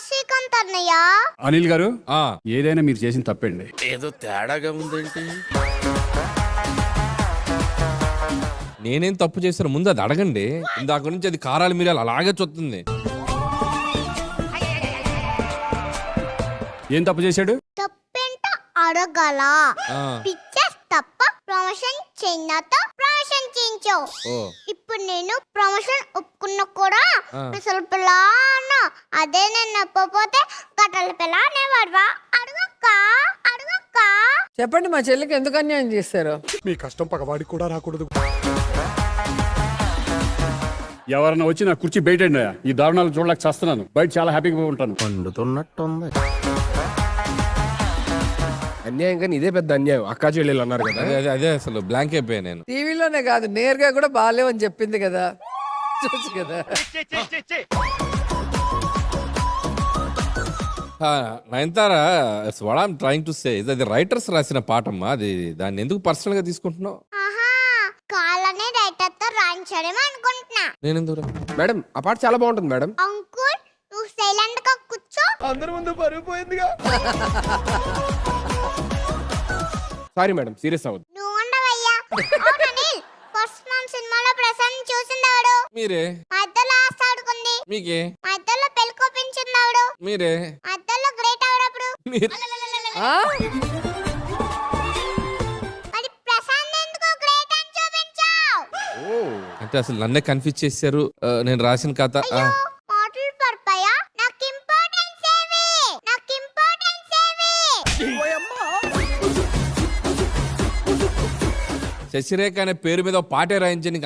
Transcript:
శ్రీకాంత్ అన్నయ్య. అనిల్ గారు ఆ ఏదైనా మీరు చేసిన తప్పండి. ఏదో తేడాగా ఉందేంటి? నేనేం తప్పు చేశాను ముందు అది అడగండి. ఇందాక నుంచి అది కారాలు మిరియాలు అలాగే చూస్తుంది. ఏం తప్పు చేశాడు? తప్పేంటో అడగల. ఆ, పిక్చర్స్ తప్ప ప్రమోషన్ చేయనతో ప్రమోషన్ చేయించావు. ఓ ఇప్పుడు నేను ప్రమోషన్ ఒప్పుకున్నా కూడా ఆ. అసలు పిల్ల అన్నా. అదే నేను నప్పపోతే గట్టల పిల్ల అనేవాడువా? అడుగక్క అడుగక్క. చెప్పండి, మా చెల్లికి ఎందుకు అన్యాయం చేస్తారు? మీ కష్టం పగవాడికి కూడా రాకూడదు. ఎవరన్నా వచ్చి నా కుర్చీ బయటండి. ఈ దారుణాలు చూడలేక చేస్తున్నాను. బయట చాలా హ్యాపీగా ఉంటాను. పండుతున్నట్టుంది. అన్యాయం కానీ ఇదే పెద్ద అన్యాయం. అక్కా చెల్లెలు అన్నారు కదా. అదే అదే అదే అసలు బ్లాంక్ అయిపోయా నేను. టీవీలోనే కాదు, నేరుగా కూడా బాగాలేవని చెప్పింది కదా, చూసి కదా. Nayanthara, what I'm trying to say అది రైటర్స్ రాసిన పాటమ్మా. అది దాన్ని ఎందుకు పర్సనల్ గా తీసుకుంటున్నావు? ఆహా, కాలనే రైటర్ తో రాయించడమే అనుకుంటున్నా. నేను ఎందుకు మేడం ఆ పాట చాలా బాగుంటుంది మేడం. అంకుల్ నువ్వు సైలెంట్ గా కూర్చో. అందరి ముందు పరుగు పోయిందిగా. సారీ మేడం, సీరియస్ అవ్వదు. నువ్వు ఉండవయ్యా. అవును అనిల్, ఫస్ట్ మన సినిమాలో ప్రశాంత్ చూసిందాడు. మీరే మా ఇద్దరు లాస్ట్ ఆడుకుంది. మీకే మా ఇద్దరిలో పెళ్లి కోపించిందాడు. మీరే మా ఇద్దరిలో గ్రేట్ ఆవిడప్పుడు. మీరు ఆ? మరి ప్రశాంత్ ఎందుకు గ్రేట్ అని చూపించావు? అంటే అసలు నన్నే కన్ఫ్యూజ్ చేశారు. నేను రాసిన కథ మాటలు పడిపోయా. నాకు ఇంపార్టెన్స్ ఏవి? నాకు ఇంపార్టెన్స్ ఏవి? శశిరేఖ అనే పేరు మీద ఒక పాటే రాయించి నీకు